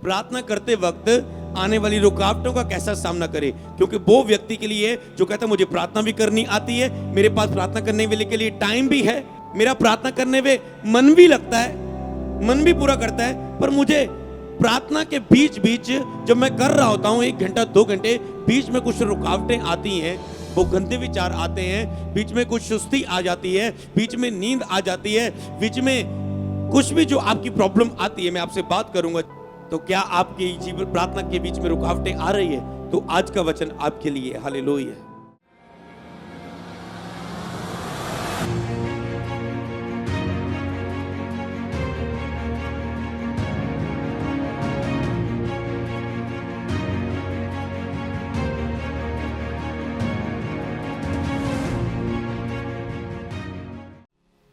प्रार्थना करते वक्त आने वाली रुकावटों का कैसा सामना करें, क्योंकि वो व्यक्ति के लिए जो कहता है मुझे प्रार्थना भी करनी आती है, मेरे पास प्रार्थना करने वाले के लिए टाइम भी है, मेरा प्रार्थना करने में मन भी लगता है, मन भी पूरा करता है, पर मुझे प्रार्थना के बीच बीच जब मैं कर रहा होता हूँ 1 घंटा 2 घंटे, बीच में कुछ रुकावटें आती हैं, वो गंदे विचार आते हैं, बीच में कुछ सुस्ती आ जाती है, बीच में नींद आ जाती है, बीच में कुछ भी जो आपकी प्रॉब्लम आती है, मैं आपसे बात करूंगा। तो क्या आपकी जीवन प्रार्थना के बीच में रुकावटें आ रही है, तो आज का वचन आपके लिए। हालेलुया।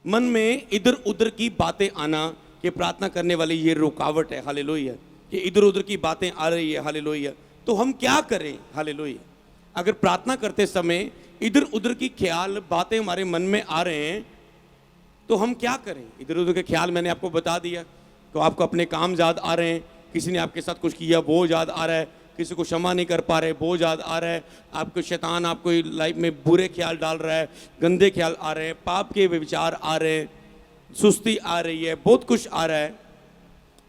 मन में इधर उधर की बातें आना कि प्रार्थना करने वाली ये रुकावट है। हालेलुया। कि इधर उधर की बातें आ रही है। हालेलुया। तो हम क्या करें? हालेलुया। अगर प्रार्थना करते समय इधर उधर की ख्याल बातें हमारे मन में आ रहे हैं तो हम क्या करें? इधर उधर के ख्याल मैंने आपको बता दिया। तो आपको अपने काम याद आ रहे हैं, किसी ने आपके साथ कुछ किया वो याद आ रहा है, किसी को क्षमा नहीं कर पा रहे वो याद आ रहा है, आपको शैतान आपको लाइफ में बुरे ख्याल डाल रहा है, गंदे ख्याल आ रहे हैं, पाप के विचार आ रहे हैं, सुस्ती आ रही है, बहुत कुछ आ रहा है।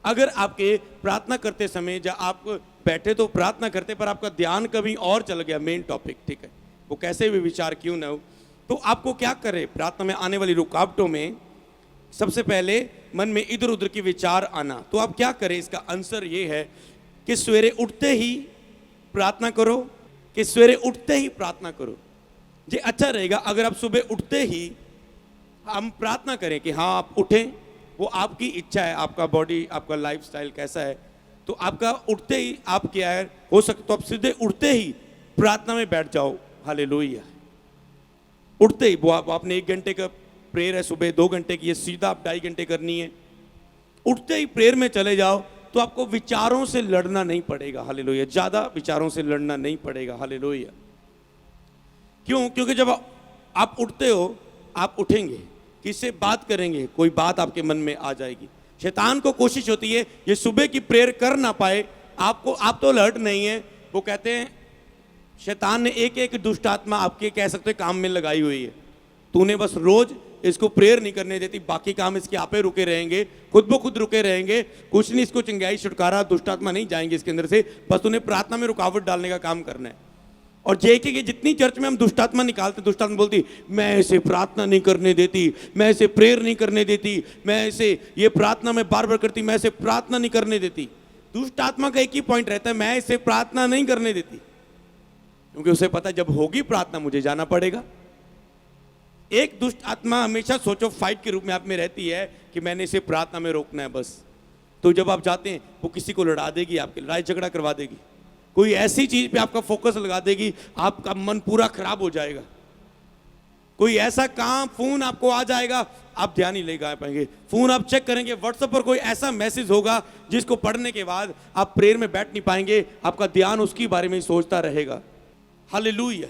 अगर आपके प्रार्थना करते समय जब आप बैठे तो प्रार्थना करते पर आपका ध्यान कभी और चल गया मेन टॉपिक, ठीक है, वो कैसे भी विचार क्यों ना हो, तो आपको क्या करें? प्रार्थना में आने वाली रुकावटों में सबसे पहले मन में इधर उधर की विचार आना, तो आप क्या करें? इसका आंसर ये है कि सवेरे उठते ही प्रार्थना करो, कि सवेरे उठते ही प्रार्थना करो। ये अच्छा रहेगा अगर आप सुबह उठते ही हम प्रार्थना करें कि हाँ आप उठें, वो आपकी इच्छा है, आपका बॉडी आपका लाइफस्टाइल कैसा है, तो आपका उठते ही आप क्या है, हो सकता तो आप सीधे उठते ही प्रार्थना में बैठ जाओ। हालेलुया। उठते ही वो आपने 1 घंटे का प्रेयर है सुबह, 2 घंटे की, ये सीधा आप 2.5 घंटे करनी है। उठते ही प्रेयर में चले जाओ तो आपको विचारों से लड़ना नहीं पड़ेगा। हालेलुया। ज्यादा विचारों से लड़ना नहीं पड़ेगा। हालेलुया। क्यों? क्योंकि जब आप उठते हो, आप उठेंगे, किससे बात करेंगे? कोई बात आपके मन में आ जाएगी। शैतान को कोशिश होती है ये सुबह की प्रेयर कर ना पाए आपको। आप तो अलर्ट नहीं है, वो कहते हैं शैतान ने एक एक दुष्ट आत्मा आपके कह सकते काम में लगाई हुई है, तूने बस रोज इसको प्रेयर नहीं करने देती, बाकी काम इसके आपे रुके रहेंगे, खुद ब खुद रुके रहेंगे, कुछ नहीं, इसको चंगाई छुटकारा दुष्ट आत्मा नहीं जाएंगे इसके अंदर से, बस उन्हें प्रार्थना में रुकावट डालने का काम करना है। और कि जितनी चर्च में हम दुष्टात्मा निकालते, दुष्टात्मा बोलती मैं इसे प्रार्थना नहीं करने देती, मैं इसे प्रेयर नहीं करने देती, मैं इसे ये प्रार्थना में बार बार करती, मैं इसे प्रार्थना नहीं करने देती। दुष्टात्मा का एक ही पॉइंट रहता है, मैं इसे प्रार्थना नहीं करने देती, क्योंकि उसे पता जब होगी प्रार्थना मुझे जाना पड़ेगा। एक दुष्ट आत्मा हमेशा सोचो फाइट के रूप में आप में रहती है कि मैंने इसे प्रार्थना में रोकना है बस। तो जब आप जाते हैं वो किसी को लड़ा देगी, आपकी लड़ाई झगड़ा करवा देगी, कोई ऐसी चीज पे आपका फोकस लगा देगी, आपका मन पूरा खराब हो जाएगा। कोई ऐसा काम, फोन आपको आ जाएगा, आप ध्यान ही लगा पाएंगे। फोन आप चेक करेंगे, व्हाट्सएप पर कोई ऐसा मैसेज होगा जिसको पढ़ने के बाद आप प्रेयर में बैठ नहीं पाएंगे, आपका ध्यान उसकी बारे में ही सोचता रहेगा। हालेलुया।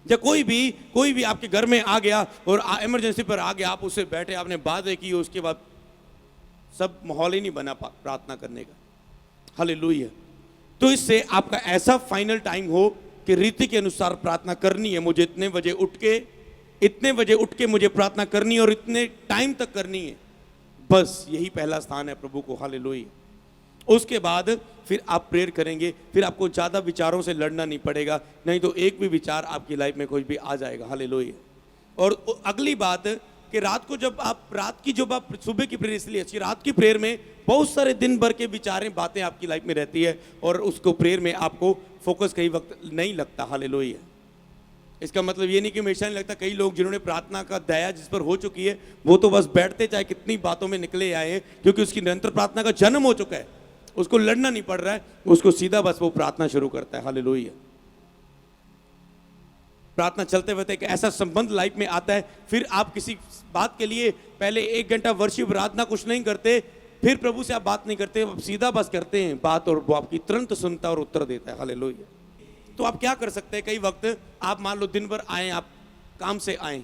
जब कोई भी आपके घर में आ गया और इमरजेंसी पर आ गया, आप उससे बैठे, आपने बातें की, उसके बाद सब माहौल ही नहीं बना प्रार्थना करने का। हालेलुया। तो इससे आपका ऐसा फाइनल टाइम हो कि रीति के अनुसार प्रार्थना करनी है, मुझे इतने बजे उठ के मुझे प्रार्थना करनी है और इतने टाइम तक करनी है, बस यही पहला स्थान है प्रभु को। हालेलुया। उसके बाद फिर आप प्रेयर करेंगे, फिर आपको ज़्यादा विचारों से लड़ना नहीं पड़ेगा, नहीं तो एक भी विचार आपकी लाइफ में कुछ भी आ जाएगा। हालेलुया। और अगली बात कि रात की सुबह की प्रेयर इसलिए अच्छी, रात की प्रेयर में बहुत सारे दिन भर के विचारें बातें आपकी लाइफ में रहती है और उसको प्रेयर में आपको फोकस कई वक्त नहीं लगता। हालेलुया। इसका मतलब ये नहीं कि हमेशा नहीं लगता। कई लोग जिन्होंने प्रार्थना का दया जिस पर हो चुकी है वो तो बस बैठते चाहे कितनी बातों में निकले आए हैं, क्योंकि उसकी निरंतर प्रार्थना का जन्म हो चुका है, उसको लड़ना नहीं पड़ रहा है, उसको सीधा बस वो प्रार्थना शुरू करता है। हालेलुया। प्रार्थना चलते हुए एक ऐसा संबंध लाइफ में आता है, फिर आप किसी बात के लिए पहले 1 घंटा वर्शिप प्रार्थना कुछ नहीं करते, फिर प्रभु से आप बात नहीं करते, आप सीधा बस करते हैं बात और वो आपकी तुरंत सुनता और उत्तर देता है। हालेलुया। तो आप क्या कर सकते हैं? कई वक्त आप मान लो दिन भर आए, आप काम से आए,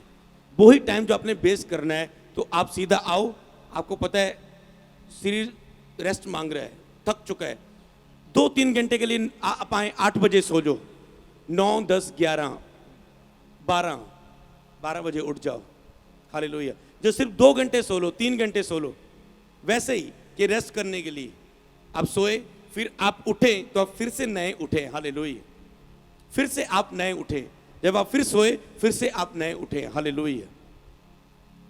वही टाइम जो आपने बेस करना है, तो आप सीधा आओ, आपको पता है शरीर रेस्ट मांग रहा है, थक चुका है, 2-3 घंटे के लिए आप आए, 8 बजे सो जाओ, 9, 10, 11, 12 बजे उठ जाओ। हालेलुया। जो सिर्फ 2 घंटे सो लो, 3 घंटे सो लो, वैसे ही कि रेस्ट करने के लिए आप सोए, फिर आप उठे तो आप फिर से नए उठे। हालेलुया। फिर से आप नए उठे, जब आप फिर सोए फिर से आप नए उठे। हालेलुया।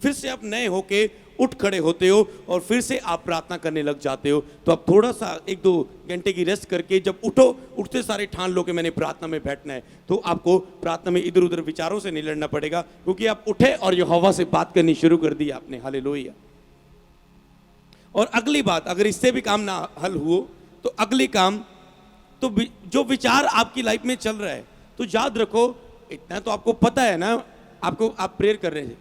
फिर से आप नए होके उठ खड़े होते हो और फिर से आप प्रार्थना करने लग जाते हो। तो आप थोड़ा सा 1-2 घंटे की रेस्ट करके जब उठो, उठते सारे ठान लो कि मैंने प्रार्थना में बैठना है, तो आपको प्रार्थना में इधर उधर विचारों से नहीं लड़ना पड़ेगा, क्योंकि आप उठे और यहोवा से बात करनी शुरू कर दी आपने। हालेलुया। और अगली बात, अगर इससे भी काम ना हल हुआ तो अगली काम, तो जो विचार आपकी लाइफ में चल रहा है, तो याद रखो, इतना तो आपको पता है ना, आपको आप प्रेयर कर रहे हैं,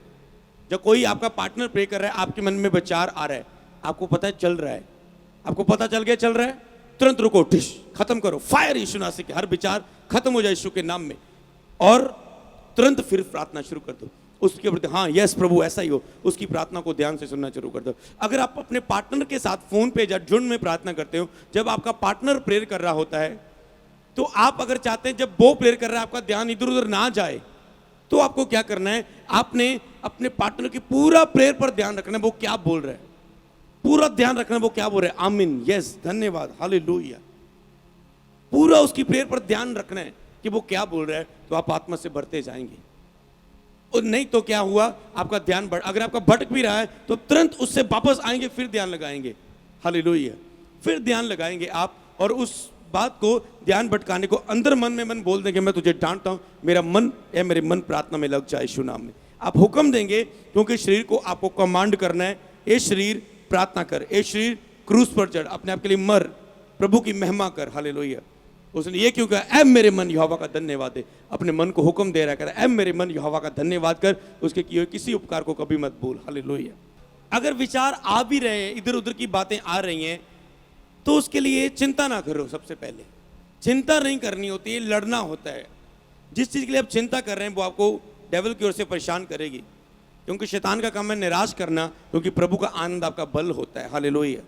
जब कोई आपका पार्टनर प्रे कर रहा है, आपके मन में विचार आ रहा है, आपको पता है चल रहा है, आपको पता चल गया चल रहा है, तुरंत रुको, टिश, खत्म करो, फायर यीशु नासिक के, हर विचार खत्म हो जाए यीशु के नाम में, और तुरंत फिर प्रार्थना शुरू कर दो उसके प्रति। हाँ, यस प्रभु, ऐसा ही हो, उसकी प्रार्थना को ध्यान से सुनना शुरू कर दो। अगर आप अपने पार्टनर के साथ फोन पे या झुंड में प्रार्थना करते हो, जब आपका पार्टनर प्रेयर कर रहा होता है, तो आप अगर चाहते हैं जब वो प्रेयर कर रहा है आपका ध्यान इधर उधर ना जाए, तो आपको क्या करना है, आपने अपने पार्टनर की पूरा प्रेयर पर ध्यान रखना है, वो क्या बोल रहा है, पूरा ध्यान रखना है वो क्या बोल रहा है। आमीन, यस, धन्यवाद, हालेलुया। पूरा उसकी प्रेयर पर ध्यान रखना है कि वो क्या बोल रहा है, तो आप आत्मा से भरते जाएंगे। और नहीं तो क्या हुआ, आपका ध्यान अगर आपका भटक भी रहा है तो तुरंत उससे वापस आएंगे, फिर ध्यान लगाएंगे। हालेलुया। फिर ध्यान लगाएंगे आप, और उस बात को, ध्यान भटकाने को, अंदर मन में मन बोल देंगे, मैं तुझे डांटता हूं, मेरा मन है, मेरे मन प्रार्थना में लग जाए यीशु नाम में। आप हुक्म देंगे, क्योंकि शरीर को आपको कमांड करना है, ए शरीर प्रार्थना कर, ए शरीर क्रूस पर चढ़, अपने आप के लिए मर, प्रभु की महिमा कर। हालेलुया। उसने ये क्यों कहा, ऐ मेरे मन यहोवा का धन्यवाद दे, अपने मन को हुक्म दे रहा है, कहता है ऐ मेरे मन यहोवा का धन्यवाद कर, उसके किए हुए किसी उपकार को कभी मत भूल। हालेलुया। अगर विचार आ भी रहे हैं, इधर उधर की बातें आ रही हैं, तो उसके लिए चिंता ना करो। सबसे पहले चिंता नहीं करनी होती है, लड़ना होता है। जिस चीज़ के लिए आप चिंता कर रहे हैं वो आपको डेविल की ओर से परेशान करेगी, क्योंकि शैतान का काम है निराश करना, क्योंकि प्रभु का आनंद आपका बल होता है। हालेलुया।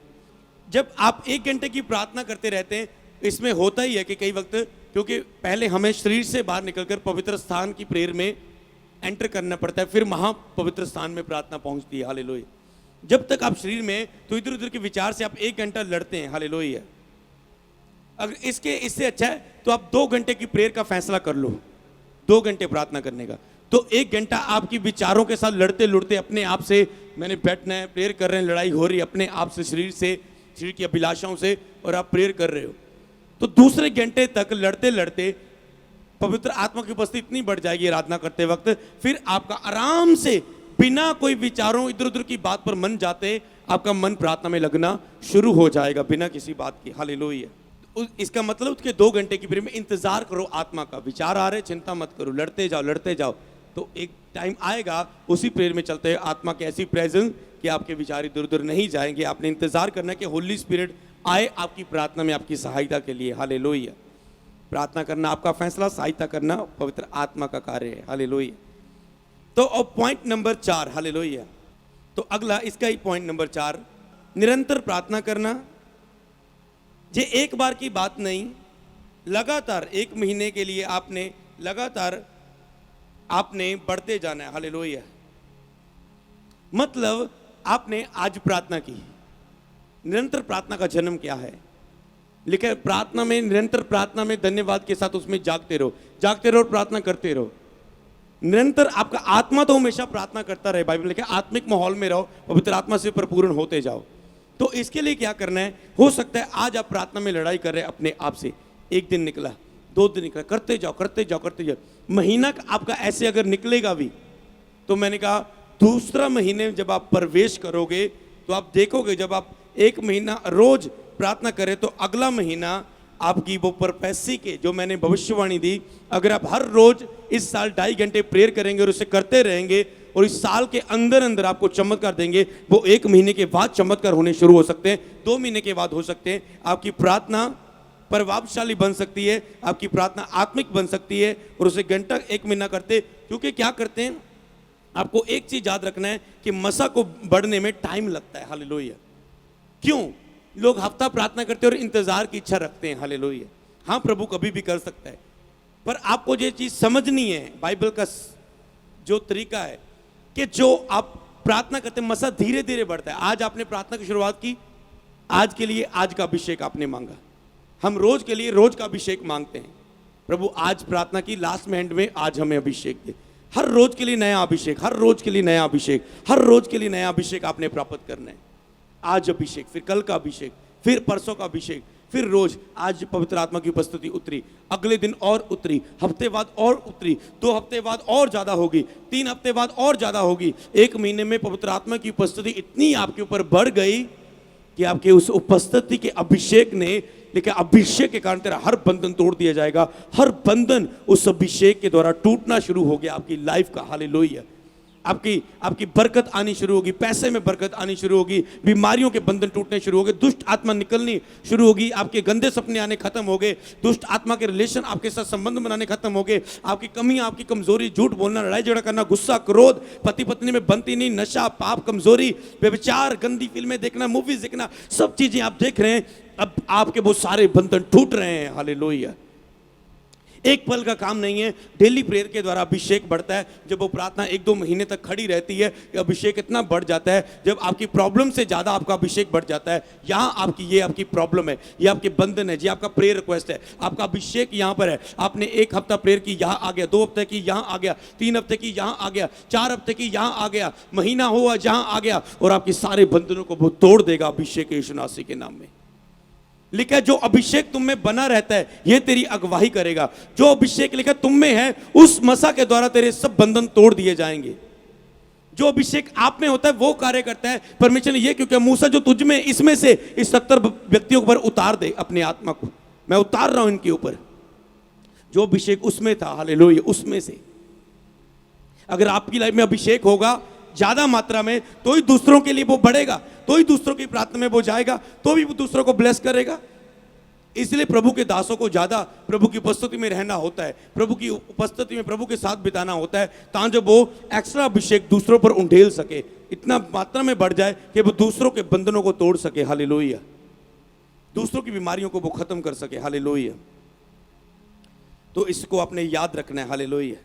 जब आप 1 घंटे की प्रार्थना करते रहते हैं, इसमें होता ही है कि कई वक्त, क्योंकि पहले हमें शरीर से बाहर निकलकर पवित्र स्थान की प्रेयर में एंटर करना पड़ता है, फिर महापवित्र स्थान में प्रार्थना पहुंचती है। हालेलुया। जब तक आप शरीर में, तो इधर उधर के विचार से आप 1 घंटा लड़ते हैं। हालेलुया। अगर इससे अच्छा है तो आप 2 घंटे की प्रेयर का फैसला कर लो, 2 घंटे प्रार्थना करने का, तो 1 घंटा आपकी विचारों के साथ लड़ते लड़ते अपने आप से, मैंने बैठना है, प्रेयर कर रहे हैं, लड़ाई हो रही है अपने आप से, शरीर की अभिलाषाओं से, और आप प्रेयर कर रहे हो, तो दूसरे घंटे तक लड़ते लड़ते पवित्र आत्मा की उपस्थिति इतनी बढ़ जाएगी आराधना करते वक्त, फिर आपका आराम से बिना कोई विचारों, इधर उधर की बात पर मन जाते, आपका मन प्रार्थना में लगना शुरू हो जाएगा बिना किसी बात की। हालेलुया। इसका मतलब उसके 2 घंटे की प्रेयर में इंतजार करो आत्मा का। विचार आ रहे, चिंता मत करो, लड़ते जाओ, तो एक टाइम आएगा उसी प्रेयर में चलते हुए आत्मा की ऐसी प्रेजेंस कि आपके विचार इधर उधर नहीं जाएंगे। आपने इंतजार करना है कि होली स्पिरिट आए आपकी प्रार्थना में आपकी सहायता के लिए। हालेलुया। प्रार्थना करना आपका फैसला, सहायता करना पवित्र आत्मा का कार्य है। हालेलुया। तो अब पॉइंट नंबर 4, हालेलुया। तो अगला इसका ही पॉइंट नंबर 4, निरंतर प्रार्थना करना। ये एक बार की बात नहीं, लगातार 1 महीने के लिए आपने लगातार आपने बढ़ते जाना है। हालेलुया। मतलब आपने आज प्रार्थना की, निरंतर प्रार्थना का जन्म क्या है, लेकिन प्रार्थना में, निरंतर प्रार्थना में धन्यवाद के साथ उसमें जागते रहो, प्रार्थना करते रहो। निरंतर आपका आत्मा तो हमेशा प्रार्थना करता रहे, बाइबल लिखा है आत्मिक माहौल में रहो, पवित्र आत्मा से परिपूर्ण होते जाओ। तो इसके लिए क्या करना है, हो सकता है आज आप प्रार्थना में लड़ाई कर रहे हैं अपने आप से, 1 दिन निकला, 2 दिन निकला, करते जाओ। महीना आपका ऐसे अगर निकलेगा भी, तो मैंने कहा दूसरा महीने जब आप प्रवेश करोगे, तो आप देखोगे जब आप 1 महीना रोज प्रार्थना करें, तो अगला महीना आपकी वो प्रोफेसी के जो मैंने भविष्यवाणी दी, अगर आप हर रोज इस साल 2.5 घंटे प्रेयर करेंगे और उसे करते रहेंगे, और इस साल के अंदर अंदर आपको चमत्कार देंगे। वो 1 महीने के बाद चमत्कार होने शुरू हो सकते हैं, 2 महीने के बाद हो सकते हैं। आपकी प्रार्थना प्रभावशाली बन सकती है, आपकी प्रार्थना आत्मिक बन सकती है, और उसे घंटा 1 महीना करते। क्योंकि क्या करते हैं, आपको एक चीज याद रखना है कि मसा को बढ़ने में टाइम लगता है। हालेलुया। क्यों? लोग हफ्ता प्रार्थना करते हैं और इंतजार की इच्छा रखते हैं, हालेलुया। हाँ, प्रभु कभी भी कर सकता है, पर आपको ये चीज समझनी है, बाइबल का जो तरीका है कि जो आप प्रार्थना करते हैं मसा धीरे धीरे बढ़ता है। आज आपने प्रार्थना की शुरुआत की, आज के लिए आज का अभिषेक आपने मांगा। हम रोज के लिए रोज का अभिषेक मांगते हैं। प्रभु आज प्रार्थना की, लास्ट में एंड में आज हमें अभिषेक दे। हर रोज के लिए नया अभिषेक, हर रोज के लिए नया अभिषेक, हर रोज के लिए नया अभिषेक आपने प्राप्त करना है। आज अभिषेक, फिर कल का अभिषेक, फिर परसों का अभिषेक, फिर रोज। आज पवित्र आत्मा की उपस्थिति उतरी, अगले दिन और उतरी, हफ्ते बाद और उतरी, 2 हफ्ते बाद और ज्यादा होगी, 3 हफ्ते बाद और ज्यादा होगी। 1 महीने में पवित्र आत्मा की उपस्थिति इतनी आपके ऊपर बढ़ गई कि आपके उस उपस्थिति के अभिषेक ने, लेकिन अभिषेक के कारण तेरा हर बंधन तोड़ दिया जाएगा। हर बंधन उस अभिषेक के द्वारा टूटना शुरू हो गया आपकी लाइफ का, हालेलुया। आपकी बरकत आनी शुरू होगी, पैसे में बरकत आनी शुरू होगी, बीमारियों के बंधन टूटने शुरू हो गए, दुष्ट आत्मा निकलनी शुरू होगी, आपके गंदे सपने आने खत्म हो गए, दुष्ट आत्मा के रिलेशन आपके साथ संबंध बनाने खत्म हो गए, आपकी कमी, आपकी कमजोरी, झूठ बोलना, लड़ाई झगड़ा करना, गुस्सा, क्रोध, पति पत्नी में बनती नहीं, नशा, पाप, कमजोरी, व्यभिचार, गंदी फिल्में देखना, मूवीज देखना, सब चीजें आप देख रहे हैं। अब आपके बहुत सारे बंधन टूट रहे हैं, हालेलुया। एक पल का काम नहीं है, डेली प्रेयर के द्वारा अभिषेक बढ़ता है। जब वो प्रार्थना 1-2 महीने तक खड़ी रहती है, अभिषेक इतना बढ़ जाता है, जब आपकी प्रॉब्लम से ज्यादा आपका अभिषेक बढ़ जाता है। यहाँ आपकी प्रॉब्लम है, ये आपके बंधन है, ये आपका प्रेयर रिक्वेस्ट है, आपका अभिषेक यहाँ पर है। आपने 1 हफ्ता प्रेयर की, यहाँ आ गया, 2 हफ्ते की, यहाँ आ गया, 3 हफ्ते की, यहाँ आ गया, 4 हफ्ते की, यहाँ आ गया, महीना हुआ, जहाँ आ गया, और आपके सारे बंधनों को वो तोड़ देगा अभिषेक यीशु मसीह के नाम में। लिखा जो अभिषेक तुम में बना रहता है ये तेरी अगुवाई करेगा। जो अभिषेक लिखा तुम में है, उस मसा के द्वारा तेरे सब बंधन तोड़ दिए जाएंगे। जो अभिषेक आप में होता है वो कार्य करता है। परमेश्वर ने ये क्योंकि मूसा जो तुझ में, इसमें से इस 70 व्यक्तियों पर उतार दे अपनी आत्मा को, मैं उतार रहा हूं इनके ऊपर। जो अभिषेक उसमें था, हालेलुया, उसमें से अगर आपकी लाइफ में अभिषेक होगा ज्यादा मात्रा में, तो ही दूसरों के लिए वो बढ़ेगा, तो ही दूसरों की प्रार्थना में वो जाएगा, तो भी वो दूसरों को ब्लेस करेगा। इसलिए प्रभु के दासों को ज्यादा प्रभु की उपस्थिति में रहना होता है, प्रभु की उपस्थिति में प्रभु के साथ बिताना होता है, ताकि वो एक्स्ट्रा अभिषेक दूसरों पर उंडेल सके, इतना मात्रा में बढ़ जाए कि वो दूसरों के बंधनों को तोड़ सके, हालेलुया, दूसरों की बीमारियों को वो खत्म कर सके, हालेलुया। तो इसको आपने याद रखना है, हालेलुया।